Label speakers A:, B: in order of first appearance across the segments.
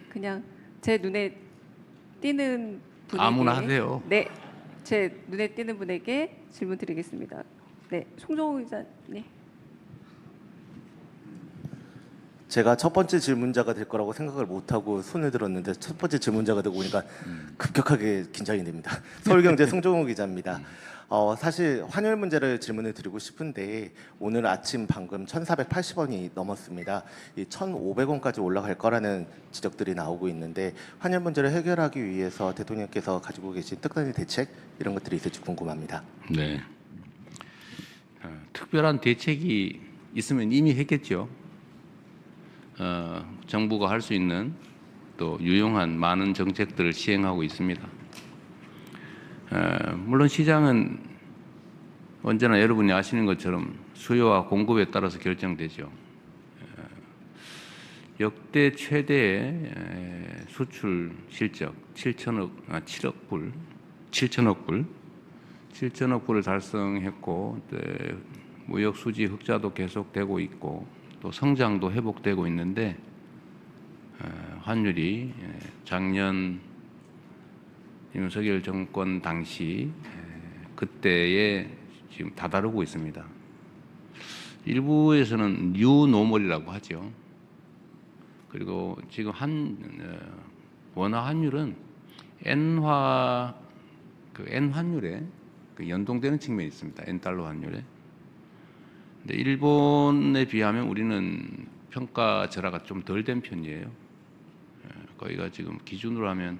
A: 그냥 제 눈에 띄는 분에게
B: 아무나 하세요.
A: 네, 제 눈에 띄는 분에게 질문 드리겠습니다. 네, 송정호 기자님.
C: 제가 첫 번째 질문자가 될 거라고 생각을 못하고 손을 들었는데 첫 번째 질문자가 되고 보니까 급격하게 긴장이 됩니다. 서울경제 송정호 기자입니다. 사실 환율 문제를 질문을 드리고 싶은데 오늘 아침 방금 1,480원이 넘었습니다. 이 1,500원까지 올라갈 거라는 지적들이 나오고 있는데 환율 문제를 해결하기 위해서 대통령께서 가지고 계신 특단의 대책 이런 것들이 있을지 궁금합니다.
B: 네. 특별한 대책이 있으면 이미 했겠죠. 정부가 할 수 있는 또 유용한 많은 정책들을 시행하고 있습니다. 물론 시장은 언제나 여러분이 아시는 것처럼 수요와 공급에 따라서 결정되죠. 역대 최대의 수출 실적 7천억 불을 달성했고 무역 수지 흑자도 계속되고 있고 또 성장도 회복되고 있는데 환율이 작년 윤석열 정권 당시 그때에 지금 다다르고 있습니다. 일부에서는 뉴노멀이라고 하죠. 그리고 지금 원화 환율은 N 환율에 연동되는 측면이 있습니다. N 달러 환율에. 근데 일본에 비하면 우리는 평가절하가 좀 덜 된 편이에요. 거기가 지금 기준으로 하면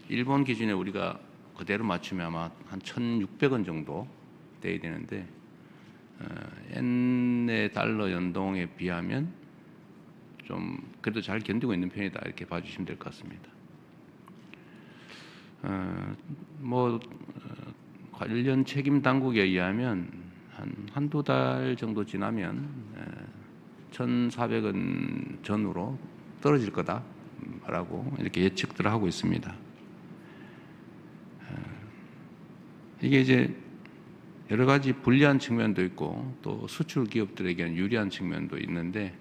B: 일본 기준에 우리가 그대로 맞추면 아마 한 1,600원 정도 돼야 되는데 N의 달러 연동에 비하면 좀 그래도 잘 견디고 있는 편이다 이렇게 봐주시면 될 것 같습니다. 관련 책임 당국에 의하면 한두 달 정도 지나면 1,400원 전후로 떨어질 거다라고 이렇게 예측들을 하고 있습니다. 이게 이제 여러 가지 불리한 측면도 있고 또 수출 기업들에게는 유리한 측면도 있는데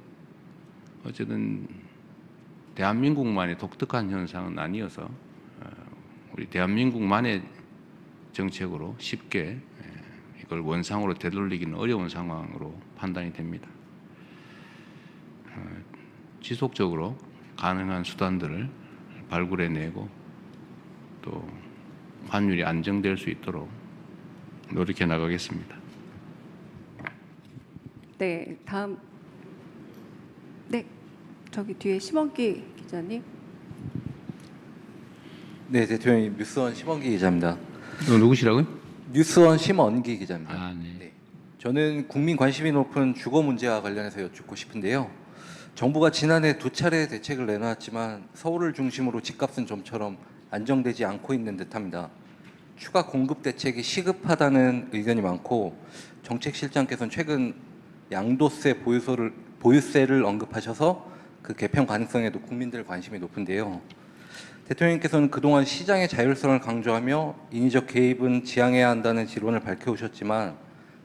B: 어쨌든 대한민국만의 독특한 현상은 아니어서 우리 대한민국만의 정책으로 쉽게 이걸 원상으로 되돌리기는 어려운 상황으로 판단이 됩니다. 지속적으로 가능한 수단들을 발굴해내고 또 환율이 안정될 수 있도록 노력해 나가겠습니다.
A: 네, 다음. 네, 저기 뒤에 심원기 기자님.
D: 네, 대통령님 뉴스원 심원기 기자입니다.
B: 누구시라고요?
D: 뉴스원 심원기 기자입니다.
B: 아, 네.
D: 네. 저는 국민 관심이 높은 주거 문제와 관련해서 여쭙고 싶은데요. 정부가 지난해 2차례 대책을 내놨지만 서울을 중심으로 집값은 좀처럼 안정되지 않고 있는 듯합니다. 추가 공급 대책이 시급하다는 의견이 많고 정책실장께서는 최근 양도세 보유세를 언급하셔서 그 개편 가능성에도 국민들 관심이 높은데요. 대통령께서는 그동안 시장의 자율성을 강조하며 인위적 개입은 지양해야 한다는 지론을 밝혀오셨지만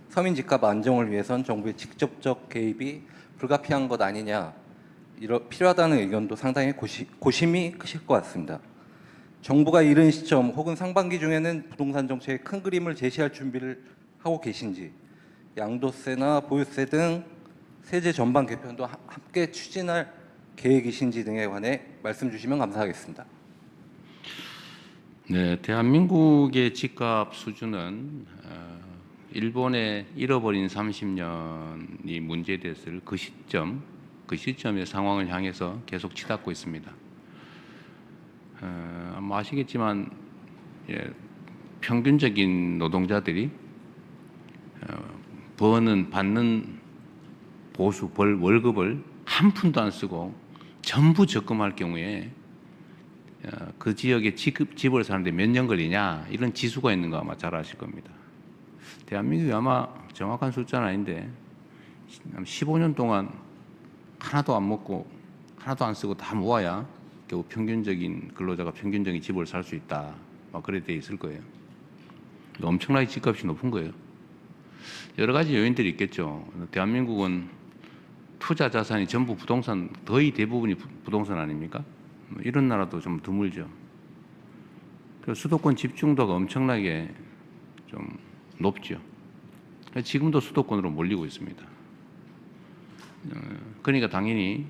D: 서민 집값 안정을 위해선 정부의 직접적 개입이 불가피한 것 아니냐 필요하다는 의견도 상당히 고심이 크실 것 같습니다. 정부가 이른 시점 혹은 상반기 중에는 부동산 정책의 큰 그림을 제시할 준비를 하고 계신지 양도세나 보유세 등 세제 전반 개편도 함께 추진할 계획이신지 등에 관해 말씀 주시면 감사하겠습니다.
B: 네, 대한민국의 집값 수준은 일본의 잃어버린 30년이 문제됐을 그 시점의 상황을 향해서 계속 치닫고 있습니다. 아마 아시겠지만 평균적인 노동자들이 받는 월급을 한 푼도 안 쓰고 전부 적금할 경우에 그 지역에 집을 사는데 몇 년 걸리냐 이런 지수가 있는 거 아마 잘 아실 겁니다. 대한민국이 아마 정확한 숫자는 아닌데 15년 동안 하나도 안 먹고 하나도 안 쓰고 다 모아야 겨우 평균적인 근로자가 평균적인 집을 살 수 있다. 막 그래 돼 있을 거예요. 엄청나게 집값이 높은 거예요. 여러 가지 요인들이 있겠죠. 대한민국은 투자 자산이 전부 부동산, 거의 대부분이 부동산 아닙니까? 뭐 이런 나라도 좀 드물죠. 그 수도권 집중도가 엄청나게 좀 높죠. 지금도 수도권으로 몰리고 있습니다. 그러니까 당연히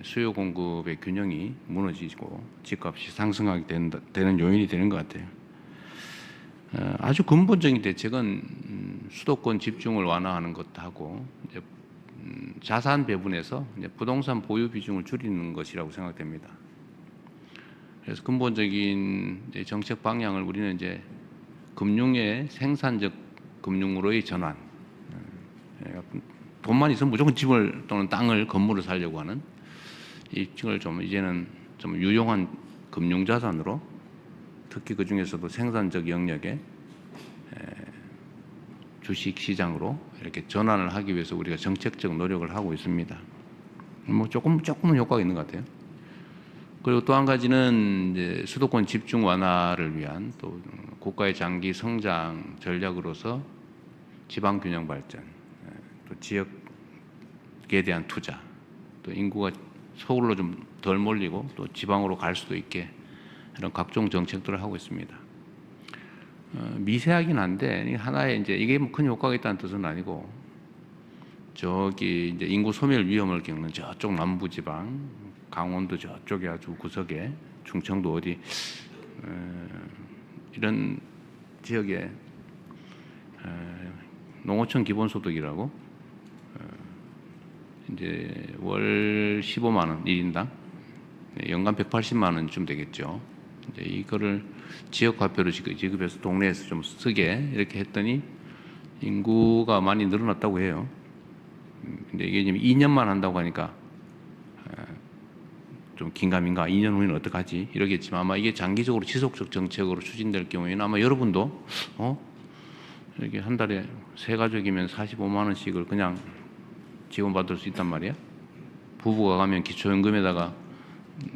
B: 수요 공급의 균형이 무너지고 집값이 상승하게 되는 요인이 되는 것 같아요. 아주 근본적인 대책은 수도권 집중을 완화하는 것하고 이제 자산 배분에서 이제 부동산 보유 비중을 줄이는 것이라고 생각됩니다. 그래서 근본적인 이제 정책 방향을 우리는 이제 금융의 생산적 금융으로의 전환. 돈만 있으면 무조건 집을 또는 땅을 건물을 사려고 하는 이걸 좀 이제는 좀 유용한 금융 자산으로 특히 그 중에서도 생산적 영역의 주식 시장으로 이렇게 전환을 하기 위해서 우리가 정책적 노력을 하고 있습니다. 뭐 조금은 효과가 있는 것 같아요. 그리고 또 한 가지는 이제 수도권 집중 완화를 위한 또 국가의 장기 성장 전략으로서 지방 균형 발전, 또 지역에 대한 투자, 또 인구가 서울로 좀 덜 몰리고 또 지방으로 갈 수도 있게 이런 각종 정책들을 하고 있습니다. 미세하긴 한데 하나의 이제 이게 뭐 큰 효과가 있다는 뜻은 아니고 저기 이제 인구 소멸 위험을 겪는 저쪽 남부 지방, 강원도 저쪽에 아주 구석에 충청도 어디 이런 지역에 농어촌 기본소득이라고 이제 월 15만 원 1인당 연간 180만 원쯤 되겠죠. 이제 이거를 지역 화폐로 지급해서 동네에서 좀 쓰게 이렇게 했더니 인구가 많이 늘어났다고 해요. 근데 이게 지금 2년만 한다고 하니까 좀 긴가민가 2년 후에는 어떡하지 이러겠지만 아마 이게 장기적으로 지속적 정책으로 추진될 경우에는 아마 여러분도 이렇게 한 달에 세 가족이면 45만 원씩을 그냥 지원받을 수 있단 말이야. 부부가 가면 기초연금에다가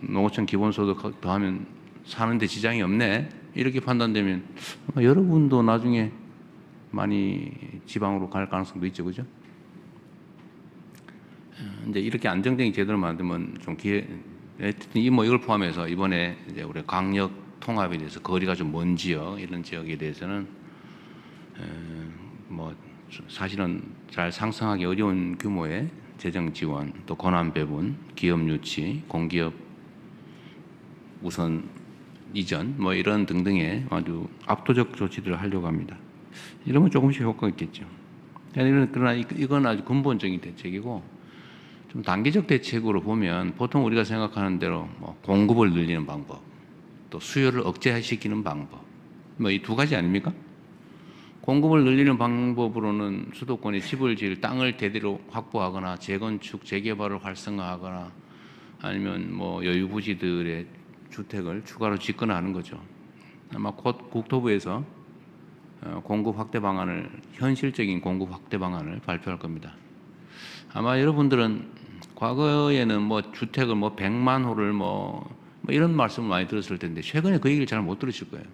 B: 농어촌 기본소득 더하면 사는데 지장이 없네 이렇게 판단되면 아마 여러분도 나중에 많이 지방으로 갈 가능성도 있죠, 그죠? 이제 이렇게 안정적인 제도를 만들면 좀 이걸 포함해서 이번에 이제 우리 강력 통합에 대해서 거리가 좀 먼 지역 이런 지역에 대해서는 뭐 사실은 잘 상상하기 어려운 규모의 재정 지원, 또 권한 배분, 기업 유치, 공기업 우선 이전 뭐 이런 등등의 아주 압도적 조치들을 하려고 합니다. 이러면 조금씩 효과가 있겠죠. 그러나 이건 아주 근본적인 대책이고 좀 단기적 대책으로 보면 보통 우리가 생각하는 대로 뭐 공급을 늘리는 방법, 또 수요를 억제시키는 방법, 뭐 이 두 가지 아닙니까? 공급을 늘리는 방법으로는 수도권에 집을 지을 땅을 대대로 확보하거나 재건축, 재개발을 활성화하거나 아니면 뭐 여유부지들의 주택을 추가로 짓거나 하는 거죠. 아마 곧 국토부에서 공급 확대 방안을 현실적인 공급 확대 방안을 발표할 겁니다. 아마 여러분들은 과거에는 뭐 주택을 뭐 100만 호를 뭐 이런 말씀을 많이 들었을 텐데 최근에 그 얘기를 잘 못 들으실 거예요.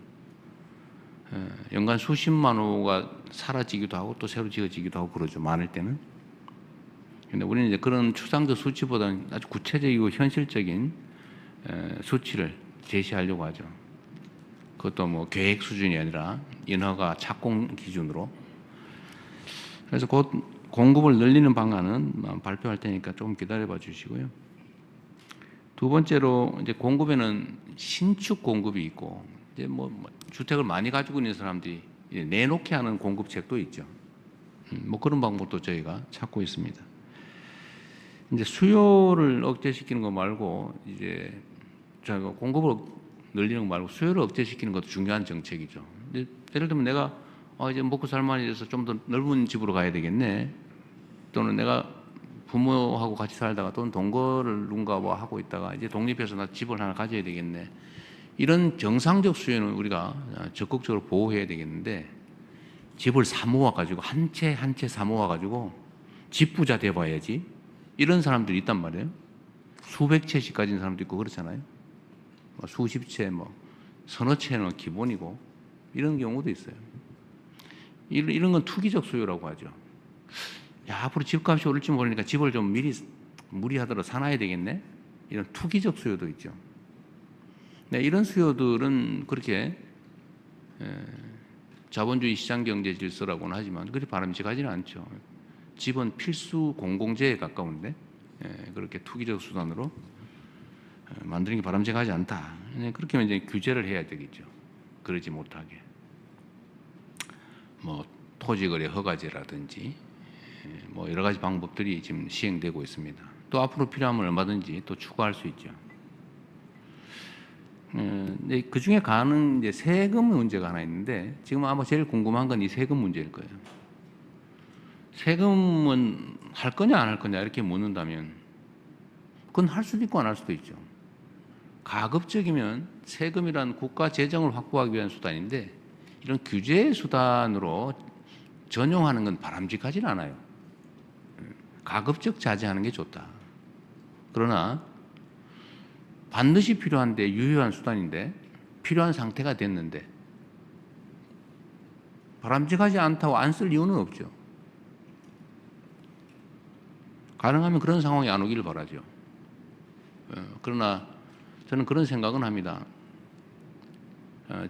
B: 연간 수십만 호가 사라지기도 하고 또 새로 지어지기도 하고 그러죠. 많을 때는. 근데 우리는 이제 그런 추상적 수치보다는 아주 구체적이고 현실적인 수치를 제시하려고 하죠. 그것도 뭐 계획 수준이 아니라 인허가 착공 기준으로. 그래서 곧 공급을 늘리는 방안은 발표할 테니까 조금 기다려봐 주시고요. 두 번째로 이제 공급에는 신축 공급이 있고 이제 뭐 주택을 많이 가지고 있는 사람들이 내놓게 하는 공급책도 있죠. 뭐 그런 방법도 저희가 찾고 있습니다. 이제 수요를 억제시키는 거 말고 이제 저희가 공급을 늘리는 거 말고 수요를 억제시키는 것도 중요한 정책이죠. 근데 예를 들면 내가 이제 먹고 살만이 돼서 좀 더 넓은 집으로 가야 되겠네. 또는 내가 부모하고 같이 살다가 또는 동거를 누군가 뭐 하고 있다가 이제 독립해서 나 집을 하나 가져야 되겠네. 이런 정상적 수요는 우리가 적극적으로 보호해야 되겠는데 집을 사 모아가지고 한 채 한 채 사 모아가지고 집부자 돼봐야지 이런 사람들이 있단 말이에요. 수백 채씩 가진 사람도 있고 그렇잖아요. 수십 채, 뭐 서너 채는 기본이고 이런 경우도 있어요. 이런 건 투기적 수요라고 하죠. 야, 앞으로 집값이 오를지 모르니까 집을 좀 미리 무리하더라도 사놔야 되겠네. 이런 투기적 수요도 있죠. 네, 이런 수요들은 그렇게 자본주의 시장 경제 질서라고는 하지만 그리 바람직하지는 않죠. 집은 필수 공공재에 가까운데 그렇게 투기적 수단으로 만드는 게 바람직하지 않다. 그렇게 하면 이제 규제를 해야 되겠죠. 그러지 못하게. 뭐 토지거래 허가제라든지 뭐 여러 가지 방법들이 지금 시행되고 있습니다. 또 앞으로 필요하면 얼마든지 또 추가할 수 있죠. 그 중에 가는 이제 세금 문제가 하나 있는데 지금 아마 제일 궁금한 건 이 세금 문제일 거예요. 세금은 할 거냐 안 할 거냐 이렇게 묻는다면 그건 할 수도 있고 안 할 수도 있죠. 가급적이면 세금이란 국가 재정을 확보하기 위한 수단인데 이런 규제 수단으로 전용하는 건 바람직하진 않아요. 가급적 자제하는 게 좋다. 그러나 반드시 필요한데 유효한 수단인데 필요한 상태가 됐는데 바람직하지 않다고 안 쓸 이유는 없죠. 가능하면 그런 상황이 안 오기를 바라죠. 그러나 저는 그런 생각은 합니다.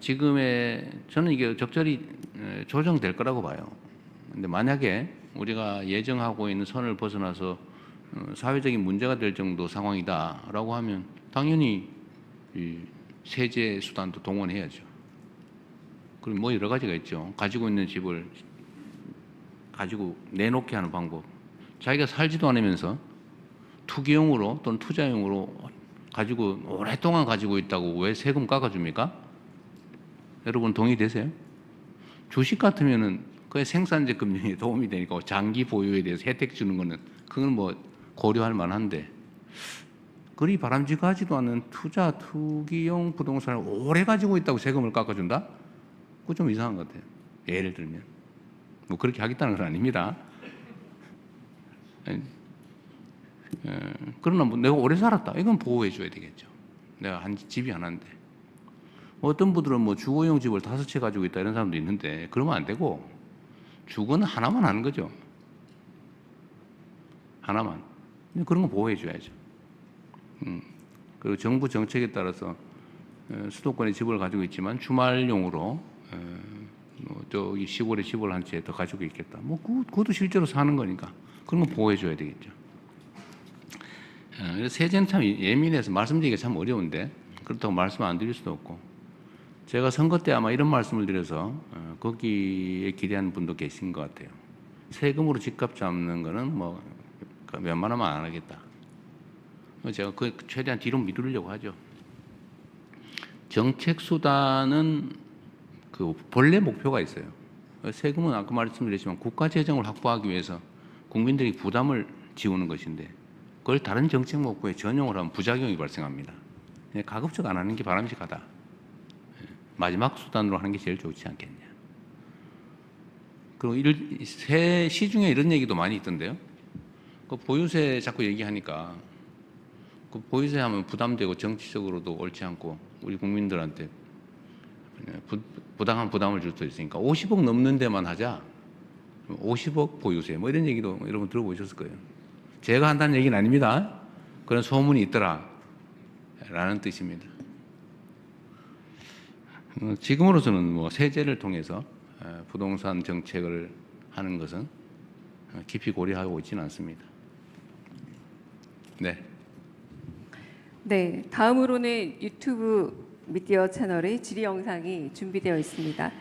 B: 지금의 저는 이게 적절히 조정될 거라고 봐요. 근데 만약에 우리가 예정하고 있는 선을 벗어나서 사회적인 문제가 될 정도 상황이다라고 하면 당연히 이 세제 수단도 동원해야죠. 그리고 뭐 여러 가지가 있죠. 가지고 있는 집을 가지고 내놓게 하는 방법. 자기가 살지도 않으면서 투기용으로 또는 투자용으로 가지고 오랫동안 가지고 있다고 왜 세금 깎아줍니까? 여러분 동의되세요? 주식 같으면은 그게 생산재 금융에 도움이 되니까 장기 보유에 대해서 혜택 주는 거는 그건 뭐 고려할 만한데 그리 바람직하지도 않은 투기용 부동산을 오래 가지고 있다고 세금을 깎아준다? 그거 좀 이상한 것 같아요. 예를 들면 뭐 그렇게 하겠다는 건 아닙니다. 그러나 뭐 내가 오래 살았다. 이건 보호해 줘야 되겠죠. 내가 한 집이 하나인데 어떤 분들은 뭐 주거용 집을 5채 가지고 있다 이런 사람도 있는데 그러면 안 되고 주거는 하나만 하는 거죠. 하나만. 그런 거 보호해 줘야죠. 그리고 정부 정책에 따라서 수도권에 집을 가지고 있지만 주말용으로 뭐 저기 시골에 집을 한 채 더 가지고 있겠다. 뭐 그것도 실제로 사는 거니까 그런 거 보호해 줘야 되겠죠. 세제는 참 예민해서 말씀드리기가 참 어려운데 그렇다고 말씀 안 드릴 수도 없고 제가 선거 때 아마 이런 말씀을 드려서 거기에 기대하는 분도 계신 것 같아요. 세금으로 집값 잡는 거는 뭐 웬만하면 안 하겠다. 제가 그 최대한 뒤로 미루려고 하죠. 정책 수단은 그 본래 목표가 있어요. 세금은 아까 말씀드렸지만 국가 재정을 확보하기 위해서 국민들이 부담을 지우는 것인데 그걸 다른 정책 목표에 전용을 하면 부작용이 발생합니다. 가급적 안 하는 게 바람직하다. 마지막 수단으로 하는 게 제일 좋지 않겠냐. 그리고 시중에 이런 얘기도 많이 있던데요. 그 보유세 자꾸 얘기하니까 그 보유세 하면 부담되고 정치적으로도 옳지 않고 우리 국민들한테 부당한 부담을 줄 수 있으니까 50억 넘는 데만 하자. 50억 보유세 뭐 이런 얘기도 여러분 들어보셨을 거예요. 제가 한다는 얘기는 아닙니다. 그런 소문이 있더라 라는 뜻입니다. 지금으로서는 뭐 세제를 통해서 부동산 정책을 하는 것은 깊이 고려하고 있지는 않습니다. 네.
A: 네, 다음으로는 유튜브 미디어 채널의 질의 영상이 준비되어 있습니다.